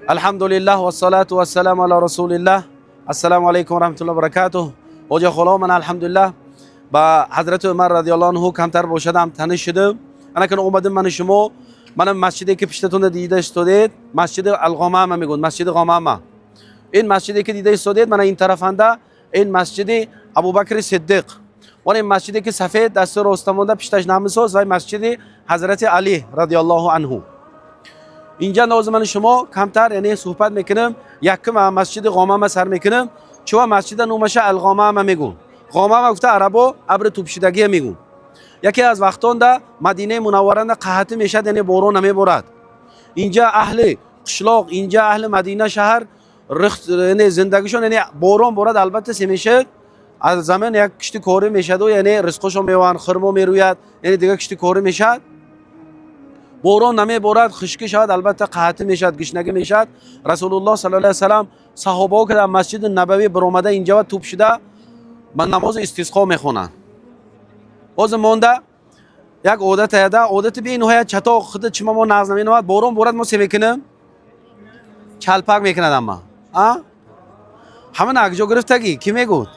الحمدلله و الصلاة و السلام علی رسول الله. السلام علیکم و رحمت الله و برکاته. اوجا خلا من الحمدلله با حضرت عمر رضی الله عنه کمتر باشدم تنش شدم. انا که اومدم من شما منم مسجدی که پیشتون دیده استودید مسجد الغمامه میگن مسجد غمامه. این مسجدی که دیده استودید من این طرفنده این مسجد ابوبکر صدیق و این مسجدی که سفید دست راستمونده پیشتش نامساز و مسجد حضرت علی رضی الله عنه. اینجا نوز من شما کمتر یعنی صحبت میکنم یکم مسجد غمامه سر میکنم چون مسجد نومش الغمامه میگن. غمامه گفته عربو ابر توپشیدگی میگن. یکی از وقتان در مدینه منوره قحط میشد یعنی بارون نمیبارد. اینجا اهل قشلاق اینجا اهل مدینه شهر رخت یعنی زندگیشون یعنی بارون بارد البته سمیشه از زمان یک کشتی کاری میشد و یعنی رزقشون میوان خرمو میروید یعنی دیگه کشتی کاری میشد. بارون نمیبارد خشکی شد البته قحط میشد گشنگی میشد. رسول الله صلی الله علیه و سلام صحابه که در مسجد نبوی برآمده اینجا و توپ شده من نماز استسقا میخونن. باز مونده یک عادت هدا عادت به نهایت چتا خود چما ما ناز نمیاد بارون بارد ما سی میکنم چالپاک میکنه اما همه اگجو گرفتگی کی میگود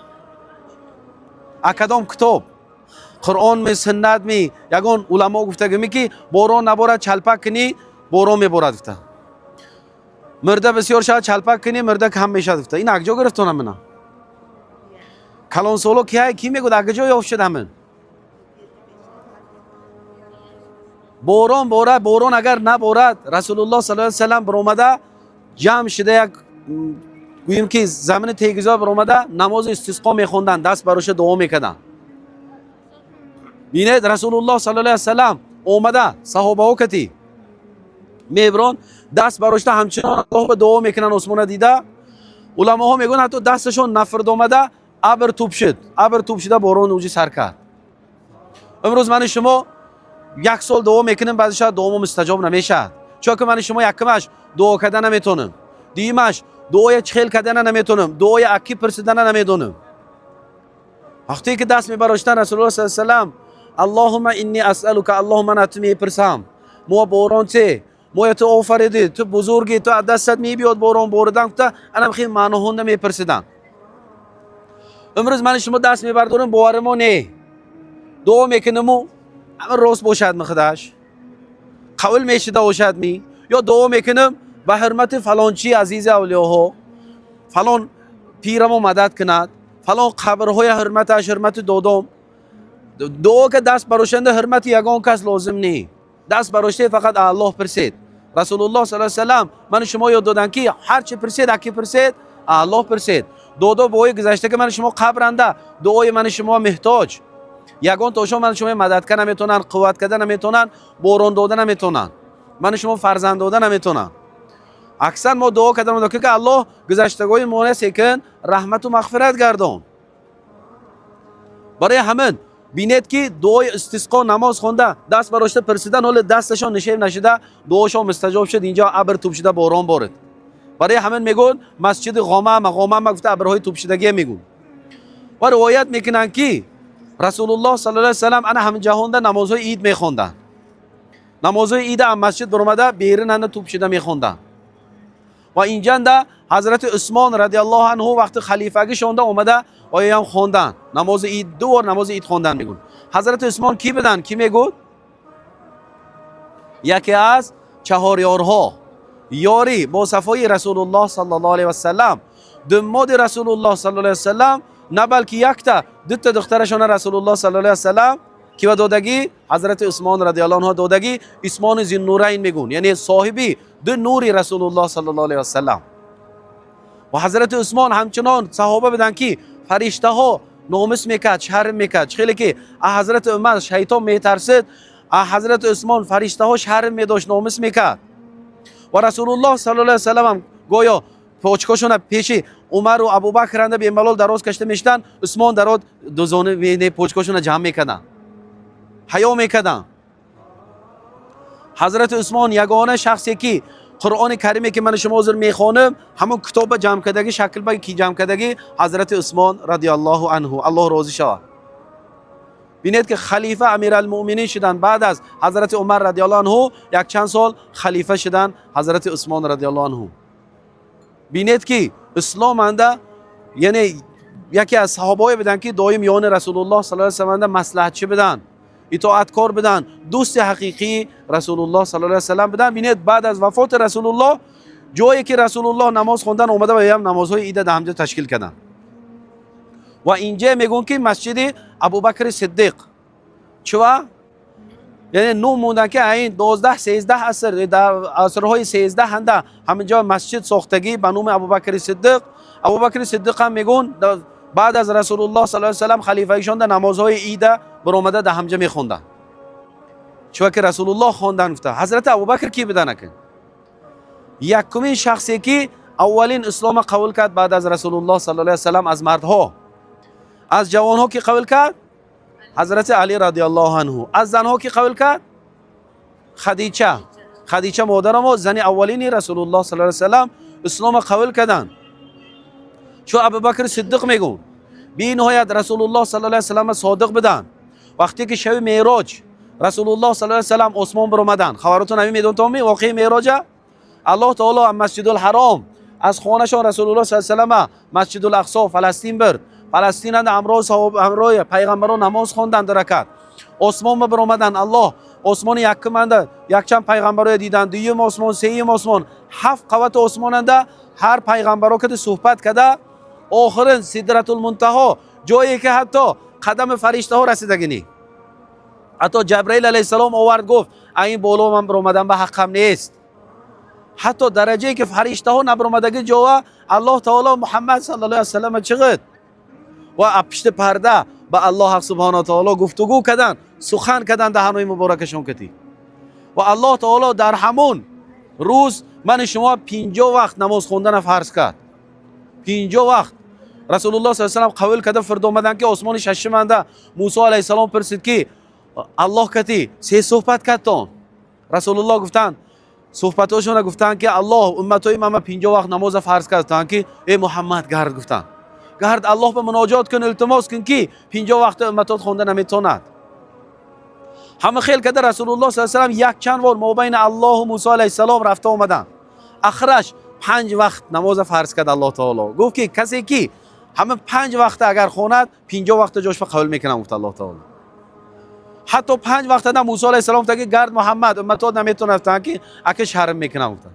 اکدام کتاب قرآن می سنت می یگان علما گفتگی می که بارون نبارد چالپاک کنی بارون میبارد گفته مرده بسیار شد چالپاک کنی مرده کم میشد گفته این اگجو گرفتون منم کلان سولو کی میگود اگجو یافت شد همین بارون بارد بارون اگر نبارد رسول الله صلی الله علیه و سلام برآمده جمع شده یک گوییم که زمین تیگزا برآمده نماز استسقا میخوندن دست براش دعا میکردن. بینید رسول الله صلی الله علیه و سلام اومده صحابه ها کتی میبرون دست براش همچنان به دعا میکنن. عثمان دیده علما ها میگن حتی دستشون نفرد اومده ابر توپ شده بارون اوجی سر کرد. امروز من شما یک سال دعا میکنیم بعدش دعا مستجاب نمیشه چون که من شما یکمش دعا کردن نمیتونم دیمش دعای چخیل کردن نمیتونم دعای اکی پرسیدن نمیدونم. وقتی که دست میبراشتن رسول الله صلی الله علیه و سلام اللهم انی اسالک اللهم من اتمی پرسام مو بارون چه مو تو آفریدی تو بزرگی تو دستت میبیاد بارون باردن تا انا خیلی معناهنده میپرسیدن. امروز من شما دست میبردارم باورمو نه دعا میکنم اما راست باشد مخداش قول میشده باشد می یا دعا میکنم به حرمت فلان چی عزیز اولیاء فلان پیرمو مدد کند فلان قبرهای حرمتش حرمت دادم دعا که دست بروشنده حرمت یگان کس لازم نی دست بروشته فقط الله پرسید. رسول الله صلی الله علیه و سلام من شما یاد دادن که هر چی پرسید اکی پرسید الله پرسید. دو بوی گذشته که من شما قبرنده دعای من شما محتاج یگان توشون من شما مدد کنن نمیتونن قوت کردن نمیتونن بارون دادن نمیتونن من شما فرزند دادن نمیتونن. اکثر ما دعا کردن که الله گذشتگوی مونه سکن رحمت و مغفرت گردون. برای همین بینید که دعای استسقا نماز خونده دست براشته پرسیدن حال دستشان نشیب نشده دعاشون مستجاب شد اینجا ابر توپ شده باران بارد. برای همین میگن مسجد غمامه گفته ابرهای توپ شدگی میگن و روایت میکنن که رسول الله صلی الله علیه و سلام انا همین جهان نمازهای عید میخوندن. نمازهای عید هم مسجد برآمده بیرون اند توپ شده میخوندن و اینجا ده حضرت عثمان رضی الله عنه وقت خلیفگی شونده اومده و هم خوندن نماز عید دو بار نماز عید خوندن میگن. حضرت عثمان کی بدن کی میگن یکی از چهار یارها یاری با صفای رسول الله صلی الله علیه و سلام دماد رسول الله صلی الله علیه و سلام نه بلکه یک تا دو تا دخترشون رسول الله صلی الله علیه و سلام کی و دادگی حضرت عثمان رضی الله عنه دادگی عثمان ذی النورین میگن یعنی صاحبی دو نوری رسول الله صلی الله علیه و سلام. و حضرت عثمان همچنان صحابه بدن که فرشته ها نامس میکرد شرم میکرد خیلی که حضرت عمر شیطان میترسید حضرت عثمان فرشته ها شرم میداشت نامس میکرد و رسول الله صلی الله علیه و سلام گویا پوچکاشون پیش عمر و ابوبکر اند به ملال دراز کشته میشتن عثمان درات دو زانو پوچکاشون جمع میکردن حیا میکردن. حضرت عثمان یگانه شخصی که قرآن کریمی که من شما حاضر میخوانم همون کتاب جمع کردگی شکل با کی جمع کردگی حضرت عثمان رضی الله عنه الله راضی شود. بینید که خلیفه امیرالمؤمنین شدن بعد از حضرت عمر رضی الله عنه یک چند سال خلیفه شدن حضرت عثمان رضی الله عنه. بینید که اسلام انده یعنی یکی از صحابه بدن که دایم یان رسول الله صلی الله علیه و سلم مصلحت چه بدن، اطاعتکار بدن، دوست حقیقی رسول الله صلی الله علیه و سلم بدن. بینید بعد از وفات رسول الله جایی که رسول الله نماز خوندن اومده و هم نمازهای عید ده همجا تشکیل کردن و اینجا میگن که مسجد ابوبکر صدیق چوا یعنی نو موندن که این 12 13 عصر در عصرهای 13 هنده همینجا مسجد ساختگی به نام ابوبکر صدیق. ابوبکر صدیق هم میگن بعد از رسول الله صلی الله علیه و سلم خلیفه ایشان در نمازهای عید برآمده در همجا میخوندن چون که رسول الله خواندن. گفته حضرت ابوبکر کی بدن کن یکمین شخصی که اولین اسلام قبول کرد بعد از رسول الله صلی الله علیه و سلم از مردها، از جوانها که قبول کرد حضرت علی رضی الله عنه، از زنها که قبول کرد خدیجه مادرم و زن اولین رسول الله صلی الله علیه و سلم اسلام قبول کردن. چون ابوبکر صدیق میگون بی نهایت رسول الله صلی الله علیه و سلم صادق بدن. وقتی که شب معراج رسول الله صلی الله علیه و سلم عثمان بر اومدن، خبرتون همین میدون تو واقعی معراج الله تعالی مسجد الحرام از خانهشان رسول الله صلی الله علیه و سلم مسجد الاقصی فلسطین برد. فلسطین اند امروز پیغمبران نماز خواندن در رکعت. عثمان بر اومدن الله عثمان یکم اند یک چند پیغمبرای دیدن، دوم عثمان، سوم عثمان، 7 قوت عثمان اند هر پیغمبرو که صحبت کرده آخرین سدرت المنتها جایی که حتی قدم فرشته ها رسیدگی نی. حتی جبرئیل علیه السلام آورد گفت این بالا من بر اومدن به حقم نیست. حتی درجه که فرشته ها نبر اومدگی جوا الله تعالی محمد صلی الله علیه و سلم چقدر و پشت پرده با الله حق سبحانه و تعالی گفتگو کردن، سخن کردن دهانهای مبارکشون کتی و الله تعالی در همون روز من شما 50 وقت نماز خوندن فرض کرد. 50 وقت رسول الله صلی الله علیه و سلم قبول کرده. فرد اومدن که عثمان ششم انده موسی علیه السلام پرسید که الله کتی سه صحبت کردن. رسول الله گفتن صحبتاشون گفتن که الله امتای من 50 وقت نماز فرض کردن که ای محمد گرد گفتن گرد الله به مناجات کن التماس کن که 50 وقت امتات خونده نمیتوند. همه خیل کرده رسول الله صلی الله علیه و سلم یک چند بار مابین الله و موسی علیه السلام رفته اومدن. آخرش 5 وقت نماز فرض کرد. الله تعالی گفت که کسی که همه 5 وقت اگر خوند 50 وقت جاش قبول میکنم. گفت الله تعالی حتی 5 وقت نه موسی علیه السلام تا که گرد محمد امتات نمیتونن که اگه شرم میکنم. گفتن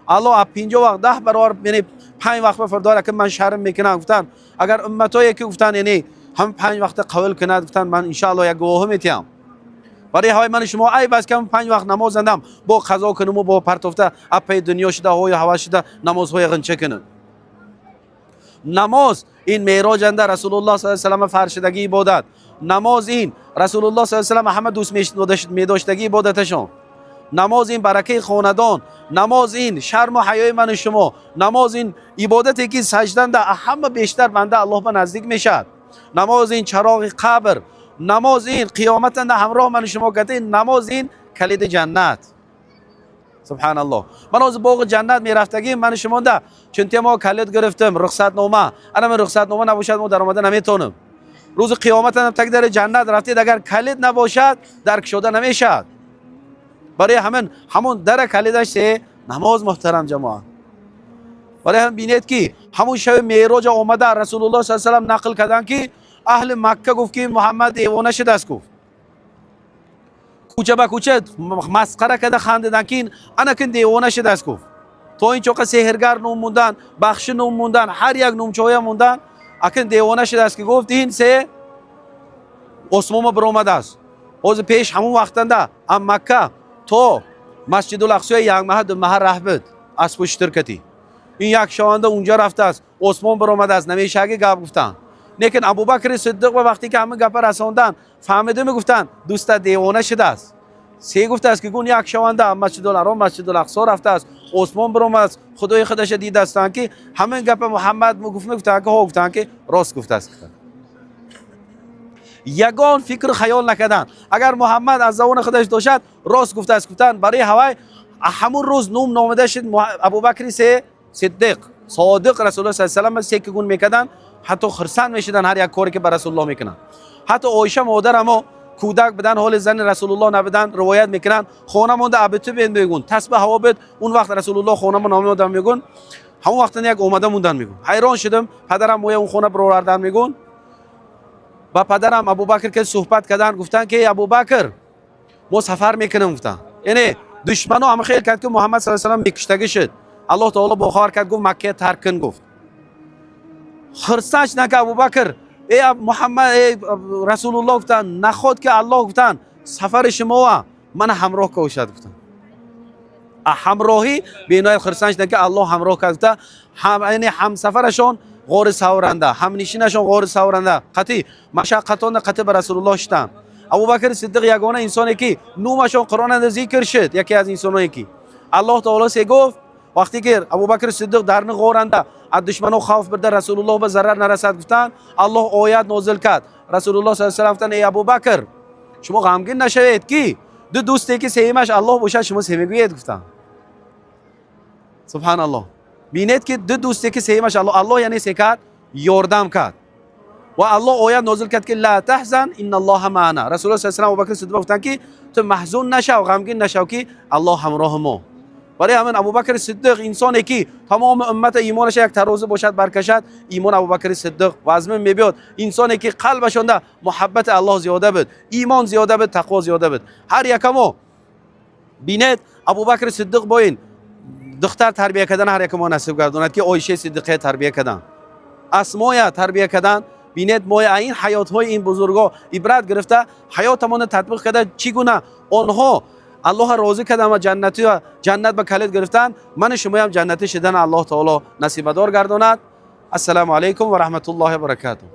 الله 50 وقت 10 برابر یعنی 5 وقت بفردار که من شرم میکنم. گفتن اگر امتایی که گفتن یعنی هم 5 وقت قبول کند گفتن من ان شاء الله یک گواه میتیم برای های من شما ای بس که 5 وقت نماز اندم با قضا کنم و با پرتفته اپ دنیا شده های هوا شده نمازهای غنچه کنن. نماز این معراج اند رسول الله صلی الله علیه و سلم فرشدگی عبادت. نماز این رسول الله صلی الله علیه و سلم همه دوست می‌داشتگی عبادتشون. نماز این برکه خاندان. نماز این شرم و حیای من شما. نماز این عبادتی که سجدن ده همه بیشتر بنده الله به نزدیک میشد. نماز این چراغ قبر. نماز این قیامت ده همراه من شما کته. نماز این کلید جنت. سبحان الله. من از باغ جنت میرفتگی من شما ده چون ما کلید گرفتم رخصت نامه. انا من رخصت نامه نباشد ما در اومدن نمیتونم. روز قیامت هم تک در جنت رفتید اگر کلید نباشد درک شده نمیشد. برای همون در کلیدش سه نماز محترم جماعت. برای هم بینید که همون شب معراج آمده رسول الله صلی الله علیه و سلم نقل کردن که اهل مکه گفت که محمد دیوانه شده است. گفت کوچه به کوچه مسخره کرده خندیدن که انا کن دیوانه شده است. گفت تو این چوقه سحرگر نوم موندن، بخش نوم موندن، هر یک نوم چویا موندن اکن دیوانه شده است که گفت این سه عثمان بر اومده است. از پیش همون وقتنده ام مکه تو مسجد الاقصی یک ماه دو ماه راه بود از پشت کتی این یک شوانده اونجا رفته است. عثمان بر اومده است نمیشه اگه گپ گفتن. لیکن ابوبکر صدیق وقتی که همه گپ رساندن فهمیده میگفتن دوست دیوانه شده است. سه گفته است که گون یک شوانده مسجد الحرام مسجد الاقصی رفته است. عثمان بر اومده است خدای خودش دیده است که همه گپ محمد میگفتن که ها گفتن که راست گفته است. یگان فکر خیال نکردن اگر محمد از زبان خودش داشت راست گفته است. گفتن برای هوای همون روز نام نامده شد ابوبکر صدیق صادق رسول الله صلی الله علیه و سلم سه که گون میکردن حتی خرسند میشدن هر یک کاری که بر رسول الله میکنن. حتی عایشه مادر اما کودک بدن حال زن رسول الله نبودن روایت میکنن خانه مونده ابتو بین میگون تسبیح هوا بد اون وقت رسول الله خانه نام میگون همون وقت یک اومده موندن میگن. حیران شدم، پدرم موی اون خونه برآوردن میگن. با پدرم ابوبکر که صحبت کردن گفتن که ابوبکر ما سفر میکنیم گفتن. یعنی دشمنو هم خیلی کرد که محمد صلی الله علیه و آله میکشتگی شد. الله تعالی بخار کرد گفت مکه ترک کن گفت. خرسانش نکه ابوبکر ای محمد ای رسول الله گفتن نخود که الله گفتن سفر شما من همراه کوشد گفتن. همراهی بینای خرسانش نکه الله همراه کرد. یعنی هم سفرشون غار سورنده، هم نشینشون غار سورنده. قطعی مشقتان قطع به رسول الله شدن. ابوبکر صدیق یگانه انسانی که نومشون قرآن ذکر شد، یکی از انسانایی که الله تعالی سه گفت وقتی که ابوبکر صدیق در غارنده از دشمنان خوف برده رسول الله به ضرر نرسد گفتن الله آیت نازل کرد. رسول الله صلی الله علیه و آله گفتن ای ابوبکر شما غمگین نشوید که دو دوستی که سهمش الله باشه شما سه میگوید گفتن. سبحان الله. بینید که دو دوستی که سهمش الله یعنی سه کرد یاردم کرد و الله آیت نازل کرد که لا تحزن ان الله معنا. رسول الله صلی الله علیه و آله ابوبکر صدیق گفتن که تو محزون نشو و غمگین نشو که الله همراه ما. برای همین ابوبکر صدیق انسانی که تمام امت ایمانش یک ترازو باشد برکشد ایمان ابوبکر صدیق و از من میبید انسانی که قلبشون ده محبت الله زیاده بود، ایمان زیاده بود، تقوا زیاده بود. هر یکمو بینید ابوبکر صدیق با این دختر تربیت کردن هر یک ما نصیب گرداند که عایشه صدیقه تربیت کردن، اسماء تربیت کردن. بینید ما این حیات های این بزرگا عبرت گرفته حیاتمون تطبیق کرده چگونه آنها الله راضی کردن و جنت به کلید گرفتن. من شما هم جنتی شدن الله تعالی نصیب دار گرداند. السلام علیکم و رحمت الله و برکاته.